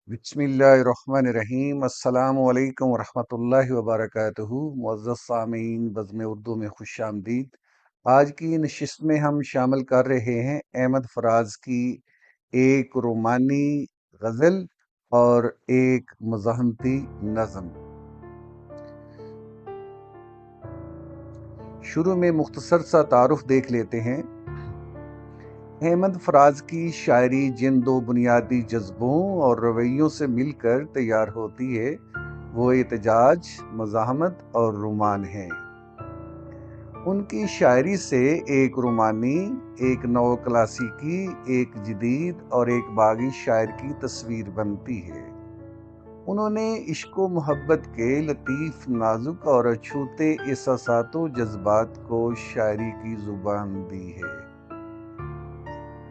बिस्मिल्लाहिर्रहमानिर्रहीम। अस्सलामु अलैकुम वरहमतुल्लाहि वबरकातुहू। मुअज़्ज़ज़ सामीन, बज़्म उर्दू में खुश आमदीद। आज की नशिस्त में हम शामिल कर रहे हैं अहमद फराज की एक रोमानी गज़ल और एक मज़ाहमती नज़म। शुरू में मुख्तसर सा तारुफ देख लेते हैं। अहमद फराज की शायरी जिन दो बुनियादी जज्बों और रवैयों से मिलकर तैयार होती है वो एहतजाज, मज़ाहमत और रोमान है। उनकी शायरी से एक रोमानी, एक नौ क्लासिकी, एक जदीद और एक बागी शायर की तस्वीर बनती है। उन्होंने इश्क व मोहब्बत के लतीफ़, नाजुक और अछूते एहसासात व जज्बात को शायरी की ज़ुबान दी है।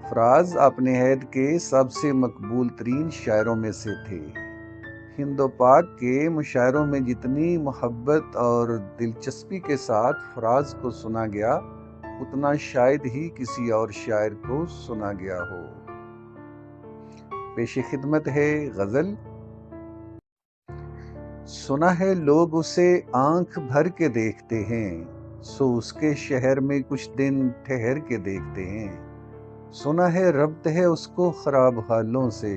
फराज अपने हैद के सबसे मकबूल तरीन शायरों में से थे। हिंद व पाक के मुशायरों में जितनी मोहब्बत और दिलचस्पी के साथ फराज को सुना गया, उतना शायद ही किसी और शायर को सुना गया हो। पेश खिदमत है गज़ल। सुना है लोग उसे आंख भर के देखते हैं, सो उसके शहर में कुछ दिन ठहर के देखते हैं। सुना है रब्त है उसको खराब हालों से,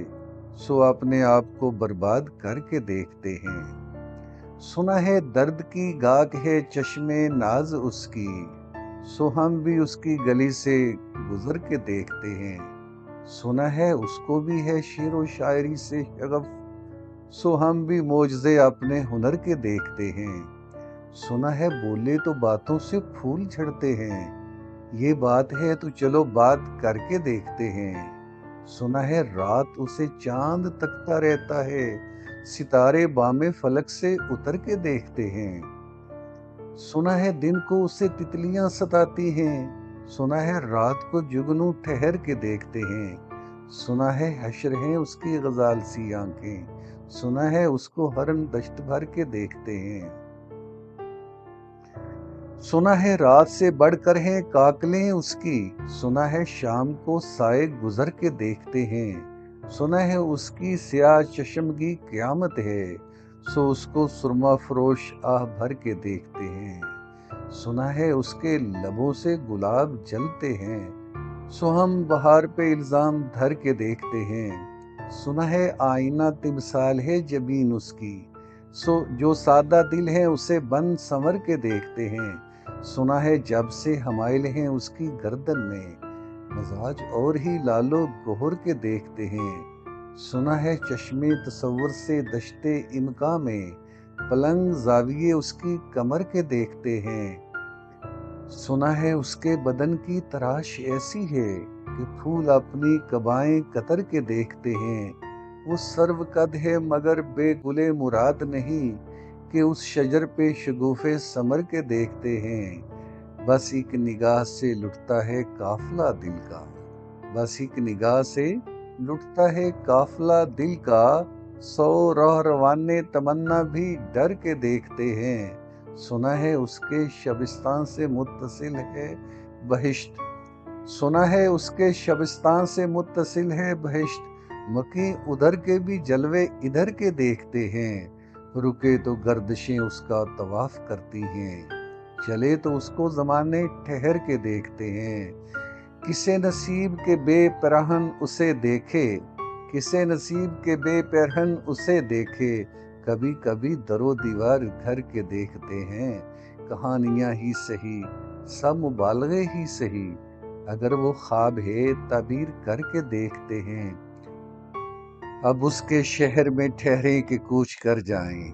सो अपने आप को बर्बाद करके देखते हैं। सुना है दर्द की गाक है चश्मे नाज उसकी, सो हम भी उसकी गली से गुजर के देखते हैं। सुना है उसको भी है शेर व शायरी से शगफ, सो हम भी मोजज़े अपने हुनर के देखते हैं। सुना है बोले तो बातों से फूल झड़ते हैं, ये बात है तो चलो बात करके देखते हैं। सुना है रात उसे चांद तकता रहता है, सितारे बामे फलक से उतर के देखते हैं। सुना है दिन को उसे तितलियां सताती हैं, सुना है रात को जुगनू ठहर के देखते हैं। सुना है हश्र हैं उसकी गजाल सी आंखें, सुना है उसको हरन दश्त भर के देखते हैं। सुना है रात से बढ़कर हैं काकलें उसकी, सुना है शाम को साए गुजर के देखते हैं। सुना है उसकी स्याह चश्मगी क़यामत है, सो उसको सुरमा फरोश आह भर के देखते हैं। सुना है उसके लबों से गुलाब जलते हैं, सो हम बहार पे इल्जाम धर के देखते हैं। सुना है आईना तिमसाल है जबीन उसकी, सो जो सादा दिल है उसे बन संवर के देखते हैं। सुना है जब से हमाइल हैं उसकी गर्दन में, मजाज और ही लालो गोहर के देखते हैं। सुना है चश्मे तसव्वुर से दश्ते इमका में, पलंग जाविये उसकी कमर के देखते हैं। सुना है उसके बदन की तराश ऐसी है कि फूल अपनी कबाएं कतर के देखते हैं। वो सर्व कद है मगर बेगुले मुराद नहीं, कि उस शजर पे शगुफे समर के देखते हैं। बस एक निगाह से लुटता है काफिला दिल का, बस एक निगाह से लुटता है काफिला दिल का, सौ राह रवाने तमन्ना भी डर के देखते हैं। सुना है उसके शबिस्तान से मुत्तसिल है बहिश्त, सुना है उसके शबिस्तान से मुत्तसिल है बहिश्त, मकी उधर के भी जलवे इधर के देखते हैं। रुके तो गर्दिशें उसका तवाफ करती हैं, चले तो उसको ज़माने ठहर के देखते हैं। किसे नसीब के बेपरहन उसे देखे, किसे नसीब के बेपरहन उसे देखे, कभी कभी दरो दीवार घर के देखते हैं। कहानियाँ ही सही, सब मुबालगे ही सही, अगर वो ख्वाब है ताबीर करके देखते हैं। अब उसके शहर में ठहरे कि कूच कर जाएं,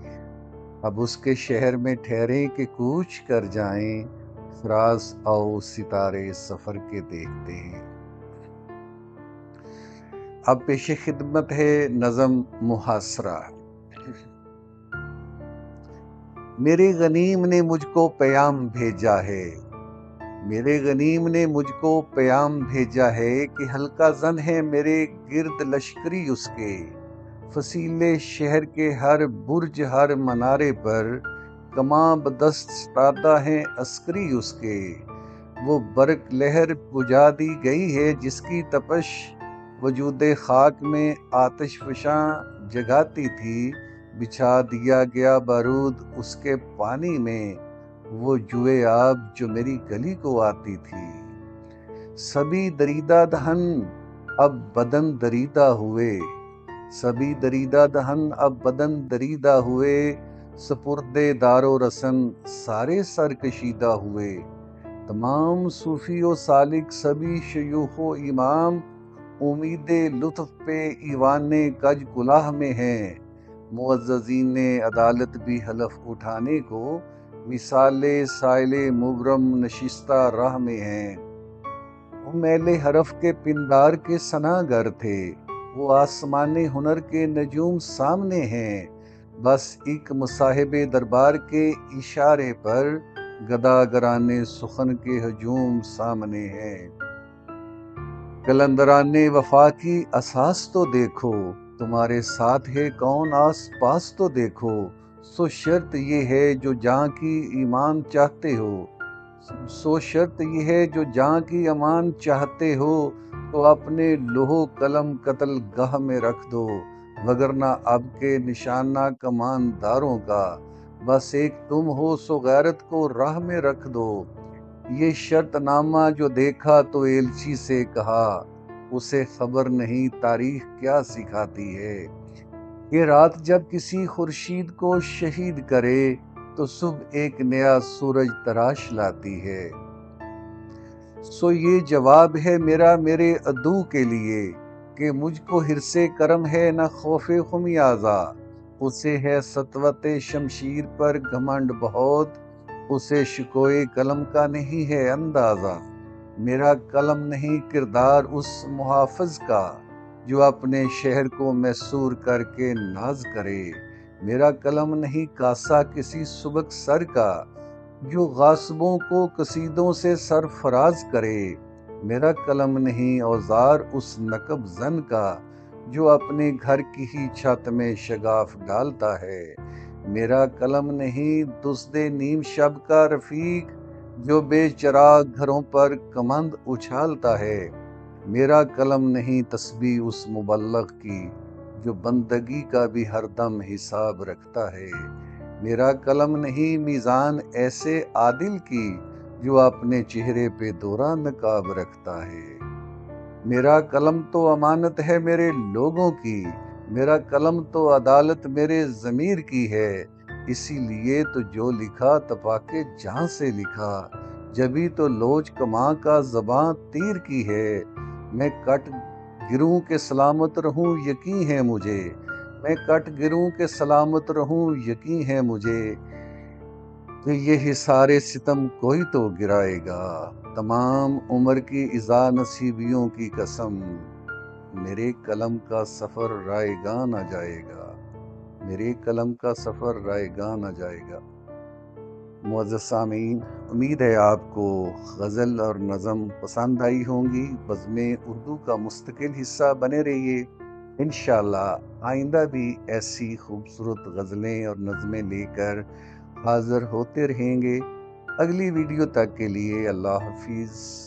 अब उसके शहर में ठहरे कि कूच कर जाएं, फराज आओ सितारे सफर के देखते हैं। अब पेश खिदमत है नज़म मुहासरा। मेरे गनीम ने मुझको प्याम भेजा है, मेरे गनीम ने मुझको प्याम भेजा है, कि हल्का जन है मेरे गिर्द लश्करी उसके। फसीले शहर के हर बुर्ज हर मनारे पर, कमां बदस्त सादा हैं अस्करी उसके। वो बर्क लहर बुझा दी गई है जिसकी तपश, वजूदे खाक में आतिश फशां جگاتی تھی، بچھا دیا گیا بارود اس کے پانی میں، وہ جوئے آب جو میری گلی کو آتی تھی۔ سبھی دریدہ دہن اب بدن دریدہ ہوئے، سبھی دریدہ دہن اب بدن دریدہ ہوئے، سپرد دار و رسن سارے سر کشیدہ ہوئے۔ تمام صوفی و سالک، سبھی شیوخ و امام، امید لطف پہ ایوان کج کلاہ میں ہیں۔ معززین عدالت بھی حلف اٹھانے کو، مثال سائل مبرم نشستہ راہ میں ہیں۔ وہ میل حرف کے پندار کے ثناگر تھے، وہ آسمان ہنر کے نجوم سامنے ہیں۔ بس ایک مصاحب دربار کے اشارے پر، گداگران سخن کے ہجوم سامنے ہیں۔ قلندران وفا کی اساس تو دیکھو، تمہارے ساتھ ہے کون آس پاس تو دیکھو۔ سو شرط یہ ہے جو جاں کی ایمان چاہتے ہو، سو شرط یہ ہے جو جاں کی امان چاہتے ہو، تو اپنے لوح قلم قتل گاہ میں رکھ دو، وگرنہ اب کے نشانہ کمانداروں کا، بس ایک تم ہو سو غیرت کو راہ میں رکھ دو۔ یہ شرط نامہ جو دیکھا تو ایلچی سے کہا، اسے خبر نہیں تاریخ کیا سکھاتی ہے۔ یہ رات جب کسی خورشید کو شہید کرے، تو صبح ایک نیا سورج تراش لاتی ہے۔ سو یہ جواب ہے میرا میرے عدو کے لیے، کہ مجھ کو حرص کرم ہے نہ خوف خمیازہ۔ اسے ہے سطوت شمشیر پر گھمنڈ بہت، اسے شکوئے قلم کا نہیں ہے اندازہ۔ میرا قلم نہیں کردار اس محافظ کا، جو اپنے شہر کو محصور کر کے ناز کرے۔ میرا قلم نہیں کاسہ کسی سبک سر کا، جو غاصبوں کو قصیدوں سے سرفراز کرے۔ میرا قلم نہیں اوزار اس نقب زن کا، جو اپنے گھر کی ہی چھت میں شگاف ڈالتا ہے۔ میرا قلم نہیں دزد نیم شب کا رفیق، جو بے چراغ گھروں پر کمند اچھالتا ہے۔ میرا قلم نہیں تسبیح اس مبلغ کی، جو بندگی کا بھی ہر دم حساب رکھتا ہے۔ میرا قلم نہیں میزان ایسے عادل کی، جو اپنے چہرے پہ دورہ نقاب رکھتا ہے۔ میرا قلم تو امانت ہے میرے لوگوں کی، میرا قلم تو عدالت میرے ضمیر کی ہے۔ اسی لیے تو جو لکھا تپا کے جہاں سے لکھا، جبھی تو لوچ کماں کا زباں تیر کی ہے۔ میں کٹ گروں کے سلامت رہوں یقین ہے مجھے، میں کٹ گروں کے سلامت رہوں یقین ہے مجھے، کہ یہ حصار ستم کوئی تو گرائے گا۔ تمام عمر کی ازا نصیبیوں کی قسم، میرے قلم کا سفر رائے گاں نہ جائے گا، میرے قلم کا سفر رائے گاں نہ جائے گا۔ معزز سامعین، امید ہے آپ کو غزل اور نظم پسند آئی ہوں گی۔ بزم اردو کا مستقل حصہ بنے رہیے، انشاءاللہ آئندہ بھی ایسی خوبصورت غزلیں اور نظمیں لے کر حاضر ہوتے رہیں گے۔ اگلی ویڈیو تک کے لیے اللہ حافظ۔